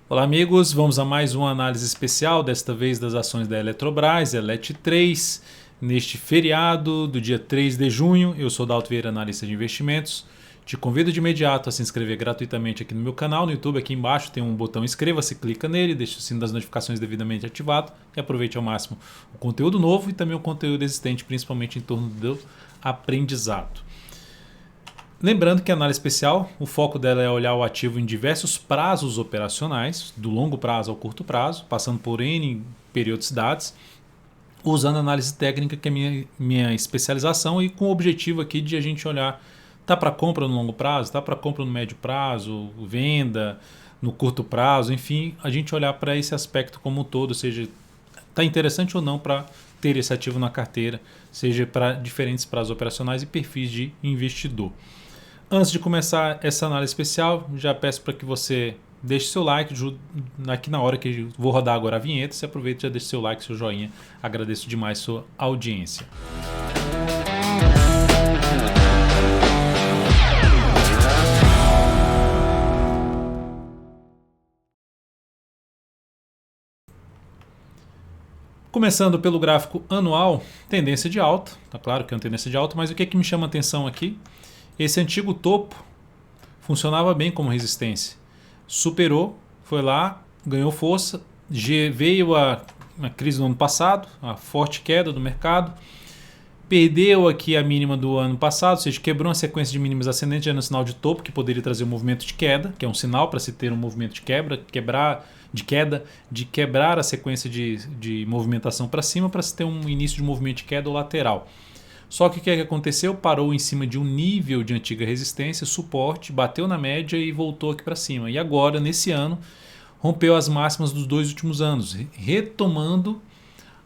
Olá amigos, vamos a mais uma análise especial, desta vez das ações da Eletrobras, ELET3, neste feriado do dia 3 de junho. Eu sou Dalto Vieira, analista de investimentos. Te convido de imediato a se inscrever gratuitamente aqui no meu canal, no YouTube. Aqui embaixo tem um botão inscreva-se, clica nele, deixa o sino das notificações devidamente ativado e aproveite ao máximo o conteúdo novo e também o conteúdo existente, principalmente em torno do aprendizado. Lembrando que a análise especial, o foco dela é olhar o ativo em diversos prazos operacionais, do longo prazo ao curto prazo, passando por N periodicidades, usando a análise técnica, que é minha especialização, e com o objetivo aqui de a gente olhar, tá para compra no longo prazo, tá para compra no médio prazo, venda no curto prazo, enfim, a gente olhar para esse aspecto como um todo, ou seja, tá interessante ou não para ter esse ativo na carteira, seja para diferentes prazos operacionais e perfis de investidor. Antes de começar essa análise especial, já peço para que você deixe seu like aqui na hora que vou rodar agora a vinheta. Você aproveita e já deixe seu like, seu joinha. Agradeço demais sua audiência. Começando pelo gráfico anual, tendência de alta. Tá claro que é uma tendência de alta, mas o que é que me chama a atenção aqui? Esse antigo topo funcionava bem como resistência. Superou, foi lá, ganhou força, veio a crise do ano passado, a forte queda do mercado, perdeu aqui a mínima do ano passado, ou seja, quebrou uma sequência de mínimas ascendentes, já no sinal de topo, que poderia trazer um movimento de queda, que é um sinal para se ter um movimento de quebrar a sequência de movimentação para cima, para se ter um início de movimento de queda ou lateral. Só que o que aconteceu? Parou em cima de um nível de antiga resistência, suporte, bateu na média e voltou aqui para cima. E agora, nesse ano, rompeu as máximas dos 2 últimos anos, retomando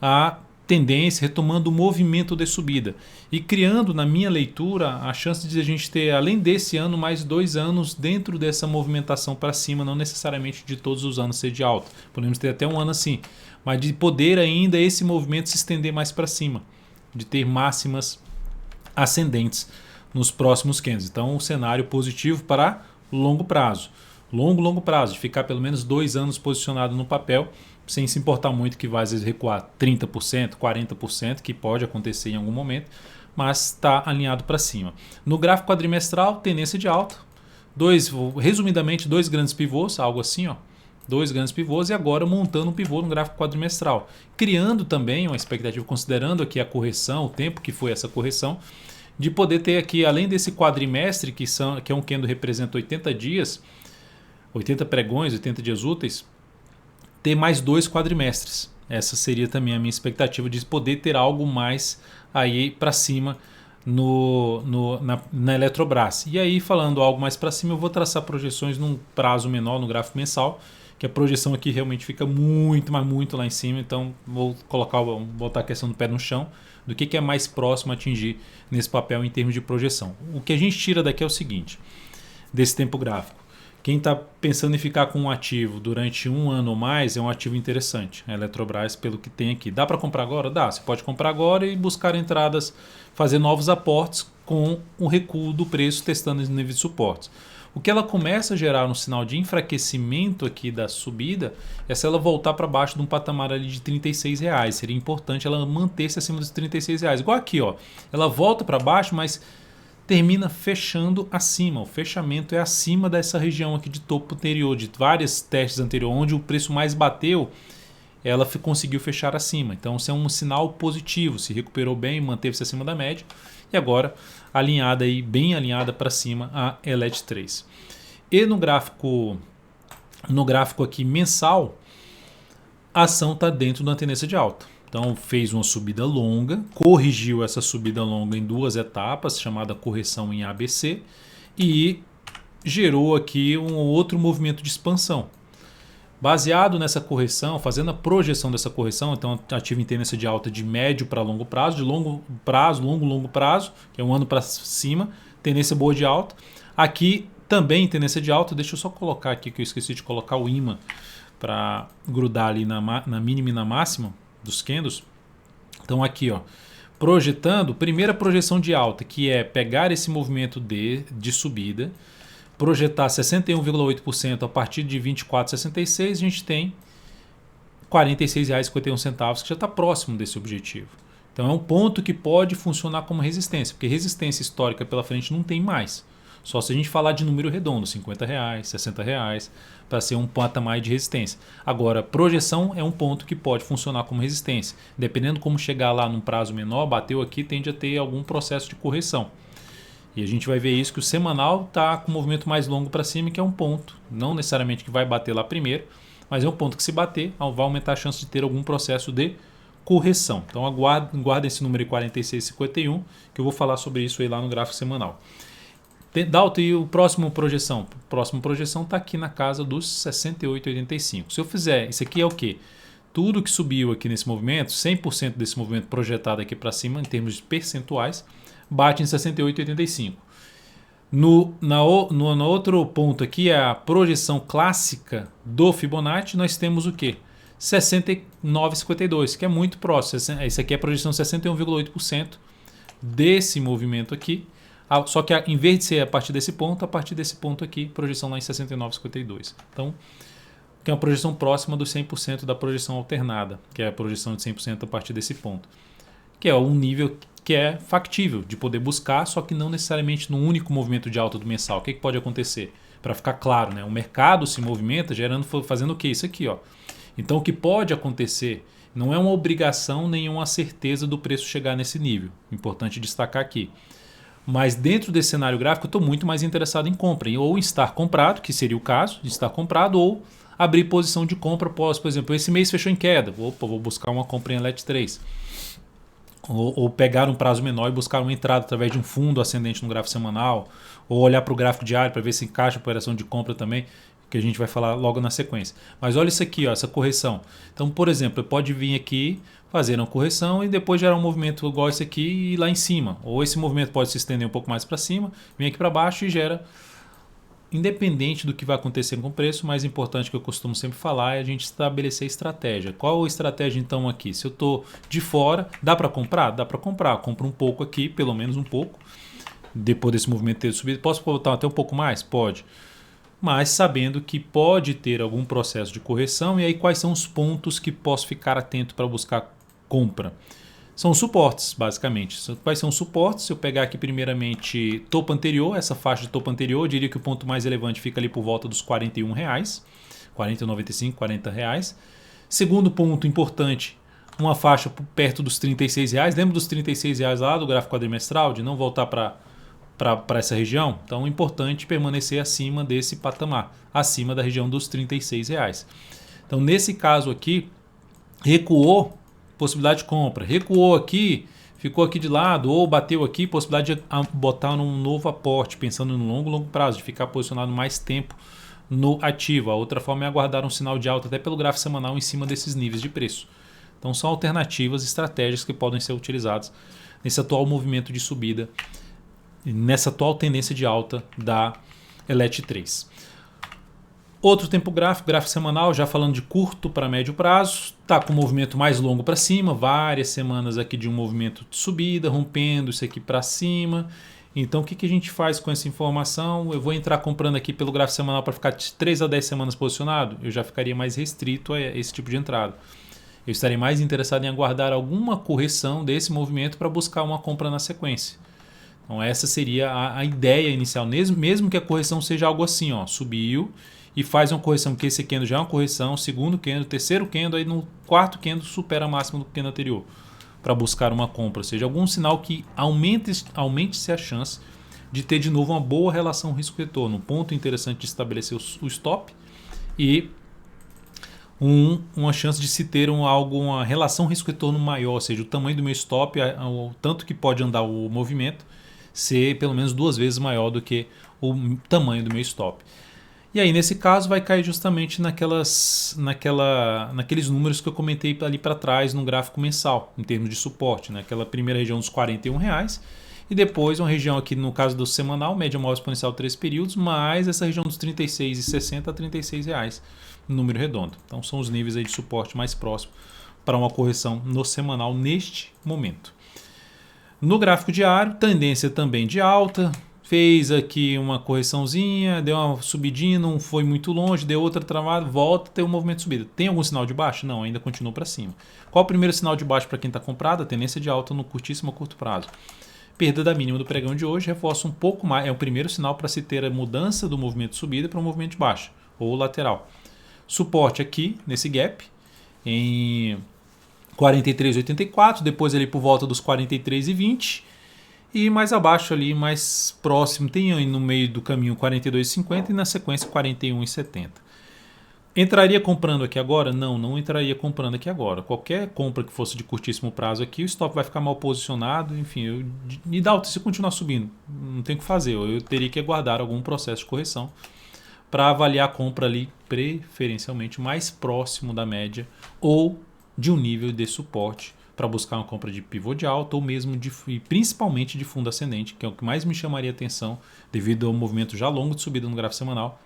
a tendência, retomando o movimento de subida e criando, na minha leitura, a chance de a gente ter, além desse ano, mais 2 anos dentro dessa movimentação para cima, não necessariamente de todos os anos ser de alta. Podemos ter até um ano assim, mas de poder ainda esse movimento se estender mais para cima, de ter máximas ascendentes nos próximos candles. Então, um cenário positivo para longo prazo. Longo prazo, de ficar pelo menos 2 anos posicionado no papel, sem se importar muito que vai às vezes recuar 30%, 40%, que pode acontecer em algum momento, mas está alinhado para cima. No gráfico quadrimestral, tendência de alta. Resumidamente, 2 grandes pivôs, algo assim, ó. 2 grandes pivôs e agora montando um pivô no gráfico quadrimestral, criando também uma expectativa, considerando aqui a correção, o tempo que foi essa correção, de poder ter aqui, além desse quadrimestre, que é um candle que representa 80 dias, 80 pregões, 80 dias úteis, ter mais 2 quadrimestres. Essa seria também a minha expectativa de poder ter algo mais aí para cima na Eletrobras. E aí, falando algo mais para cima, eu vou traçar projeções num prazo menor no gráfico mensal, que a projeção aqui realmente fica muito, mas muito lá em cima. Então vou botar a questão do pé no chão, do que é mais próximo a atingir nesse papel em termos de projeção. O que a gente tira daqui é o seguinte, desse tempo gráfico. Quem está pensando em ficar com um ativo durante 1 ano ou mais é um ativo interessante. A Eletrobras, pelo que tem aqui. Dá para comprar agora? Dá. Você pode comprar agora e buscar entradas, fazer novos aportes com o recuo do preço, testando os níveis de suportes. O que ela começa a gerar um sinal de enfraquecimento aqui da subida é se ela voltar para baixo de um patamar ali de R$36. Seria importante ela manter-se acima dos R$36. Igual aqui, ó. Ela volta para baixo, mas termina fechando acima. O fechamento é acima dessa região aqui de topo anterior, de vários testes anteriores, onde o preço mais bateu, ela conseguiu fechar acima. Então isso é um sinal positivo, se recuperou bem, manteve-se acima da média e agora alinhada aí, bem alinhada para cima a ELET3. E no gráfico aqui mensal, a ação está dentro da tendência de alta. Então fez uma subida longa, corrigiu essa subida longa em 2 etapas, chamada correção em ABC, e gerou aqui um outro movimento de expansão. Baseado nessa correção, fazendo a projeção dessa correção, então ativo em tendência de alta de médio para longo prazo, de longo prazo, que é 1 ano para cima, tendência boa de alta. Aqui também tendência de alta, deixa eu só colocar aqui que eu esqueci de colocar o imã para grudar ali na mínima e na máxima dos candles. Então aqui, ó, projetando, primeira projeção de alta, que é pegar esse movimento de subida, projetar 61,8% a partir de 24,66, a gente tem R$ 46,51, que já está próximo desse objetivo. Então é um ponto que pode funcionar como resistência, porque resistência histórica pela frente não tem mais. Só se a gente falar de número redondo, R$ 50, R$ 60, para ser um patamar de resistência. Agora, projeção é um ponto que pode funcionar como resistência. Dependendo como chegar lá num prazo menor, bateu aqui, tende a ter algum processo de correção. E a gente vai ver isso, que o semanal está com um movimento mais longo para cima, que é um ponto. Não necessariamente que vai bater lá primeiro, mas é um ponto que se bater, vai aumentar a chance de ter algum processo de correção. Então aguardem esse número de 46,51, que eu vou falar sobre isso aí lá no gráfico semanal. Dalton, e o próximo projeção? A próxima projeção está aqui na casa dos 68,85. Se eu fizer, isso aqui é o quê? Tudo que subiu aqui nesse movimento, 100% desse movimento projetado aqui para cima, em termos de percentuais, bate em 68,85. No outro ponto aqui, a projeção clássica do Fibonacci, nós temos o quê? 69,52, que é muito próximo. Isso aqui é a projeção 61,8% desse movimento aqui. Só que em vez de ser a partir desse ponto aqui, projeção lá em 69,52. Então, que é uma projeção próxima dos 100% da projeção alternada, que é a projeção de 100% a partir desse ponto. Que é um nível que é factível de poder buscar, só que não necessariamente no único movimento de alta do mensal. O que pode acontecer? Para ficar claro, né? O mercado se movimenta fazendo o quê? Isso aqui, ó. Então, o que pode acontecer não é uma obrigação nem uma certeza do preço chegar nesse nível. Importante destacar aqui. Mas dentro desse cenário gráfico, eu estou muito mais interessado em compra. Ou em estar comprado, que seria o caso de estar comprado, ou abrir posição de compra após, por exemplo, esse mês fechou em queda. Opa, vou buscar uma compra em LET3. Ou pegar um prazo menor e buscar uma entrada através de um fundo ascendente no gráfico semanal. Ou olhar para o gráfico diário para ver se encaixa a operação de compra também, que a gente vai falar logo na sequência. Mas olha isso aqui, ó, essa correção. Então, por exemplo, pode vir aqui, fazer uma correção e depois gerar um movimento igual esse aqui e ir lá em cima. Ou esse movimento pode se estender um pouco mais para cima, vem aqui para baixo e gera. Independente do que vai acontecer com o preço, o mais importante que eu costumo sempre falar é a gente estabelecer estratégia. Qual a estratégia então aqui? Se eu estou de fora, dá para comprar? Dá para comprar. Compro um pouco aqui, pelo menos um pouco. Depois desse movimento ter subido, posso botar até um pouco mais? Pode. Mas sabendo que pode ter algum processo de correção, e aí quais são os pontos que posso ficar atento para buscar compra? São suportes, basicamente. Quais são os suportes? Se eu pegar aqui primeiramente topo anterior, essa faixa de topo anterior, eu diria que o ponto mais relevante fica ali por volta dos R$ 41, R$ 40,95, R$ 40. Segundo ponto importante, uma faixa perto dos R$ 36. Lembra dos R$ 36 lá do gráfico quadrimestral, de não voltar para essa região? Então é importante permanecer acima desse patamar, acima da região dos R$ 36. Então nesse caso aqui, recuou, possibilidade de compra. Recuou aqui, ficou aqui de lado, ou bateu aqui, possibilidade de botar um novo aporte, pensando no longo prazo, de ficar posicionado mais tempo no ativo. A outra forma é aguardar um sinal de alta até pelo gráfico semanal em cima desses níveis de preço. Então são alternativas, estratégias que podem ser utilizadas nesse atual movimento de subida, nessa atual tendência de alta da LET3. Outro tempo gráfico semanal, já falando de curto para médio prazo, está com um movimento mais longo para cima, várias semanas aqui de um movimento de subida, rompendo isso aqui para cima. Então o que a gente faz com essa informação? Eu vou entrar comprando aqui pelo gráfico semanal para ficar de 3 a 10 semanas posicionado? Eu já ficaria mais restrito a esse tipo de entrada. Eu estaria mais interessado em aguardar alguma correção desse movimento para buscar uma compra na sequência. Então essa seria a ideia inicial, mesmo que a correção seja algo assim, ó, subiu e faz uma correção, que esse candle já é uma correção, segundo candle, terceiro candle, aí no quarto candle supera a máxima do candle anterior para buscar uma compra, ou seja, algum sinal que aumente-se a chance de ter de novo uma boa relação risco-retorno. Um ponto interessante de estabelecer o stop e uma chance de se ter uma relação risco-retorno maior, ou seja, o tamanho do meu stop, o tanto que pode andar o movimento, ser pelo menos 2 vezes maior do que o tamanho do meu stop. E aí, nesse caso, vai cair justamente naqueles números que eu comentei ali para trás no gráfico mensal, em termos de suporte, né? Aquela primeira região dos R$ 41, e depois uma região aqui, no caso do semanal, média móvel exponencial 3 períodos, mais essa região dos R$ 36,60 a R$ 36, no número redondo. Então, são os níveis aí de suporte mais próximos para uma correção no semanal neste momento. No gráfico diário, tendência também de alta, fez aqui uma correçãozinha, deu uma subidinha, não foi muito longe, deu outra travada, volta, tem um movimento de subida. Tem algum sinal de baixa? Não, ainda continua para cima. Qual o primeiro sinal de baixa para quem está comprado? A tendência de alta no curtíssimo a curto prazo. Perda da mínima do pregão de hoje reforça um pouco mais, é o primeiro sinal para se ter a mudança do movimento de subida para um movimento de baixa, ou lateral. Suporte aqui, nesse gap, em 43,84, depois ali por volta dos 43,20, e mais abaixo ali, mais próximo, tem aí no meio do caminho 42,50 e na sequência 41,70. Entraria comprando aqui agora? Não, não entraria comprando aqui agora. Qualquer compra que fosse de curtíssimo prazo aqui, o stop vai ficar mal posicionado, enfim, e dá alta se continuar subindo. Não tem o que fazer, eu teria que aguardar algum processo de correção para avaliar a compra ali, preferencialmente mais próximo da média ou de um nível de suporte para buscar uma compra de pivô de alta ou mesmo e principalmente de fundo ascendente, que é o que mais me chamaria atenção devido ao movimento já longo de subida no gráfico semanal.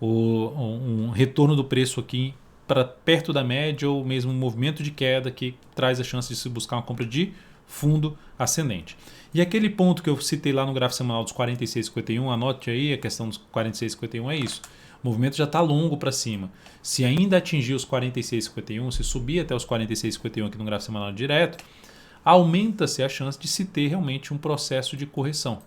Um retorno do preço aqui para perto da média ou mesmo um movimento de queda que traz a chance de se buscar uma compra de fundo ascendente. E aquele ponto que eu citei lá no gráfico semanal dos 46,51, anote aí a questão dos 46,51, é isso. O movimento já está longo para cima. Se ainda atingir os 46,51, se subir até os 46,51 aqui no gráfico semanal direto, aumenta-se a chance de se ter realmente um processo de correção.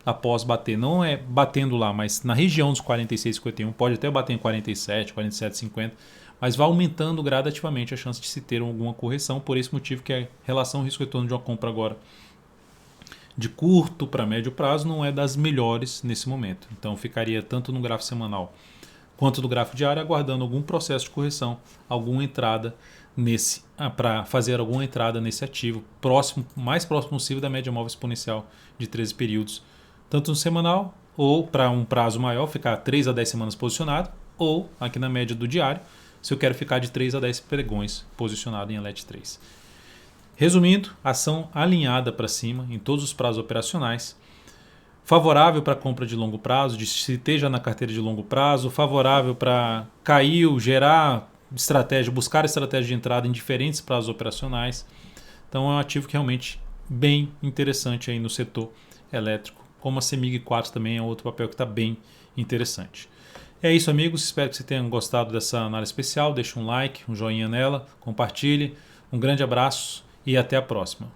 Após bater, não é batendo lá, mas na região dos 46,51, pode até bater em 47, 47,50, mas vai aumentando gradativamente a chance de se ter alguma correção, por esse motivo que a relação risco-retorno de uma compra agora de curto para médio prazo não é das melhores nesse momento. Então ficaria tanto no gráfico semanal quanto no gráfico diário aguardando algum processo de correção, alguma entrada nesse para fazer alguma entrada nesse ativo mais próximo possível da média móvel exponencial de 13 períodos, tanto no semanal ou para um prazo maior, ficar 3 a 10 semanas posicionado, ou aqui na média do diário, se eu quero ficar de 3 a 10 pregões posicionado em Alet 3. Resumindo, ação alinhada para cima em todos os prazos operacionais, favorável para compra de longo prazo, de se esteja na carteira de longo prazo, favorável para cair, gerar estratégia, buscar estratégia de entrada em diferentes prazos operacionais. Então é um ativo que realmente bem interessante aí no setor elétrico, como a CEMIG 4 também é outro papel que está bem interessante. É isso, amigos, espero que vocês tenham gostado dessa análise especial, deixe um like, um joinha nela, compartilhe, um grande abraço e até a próxima.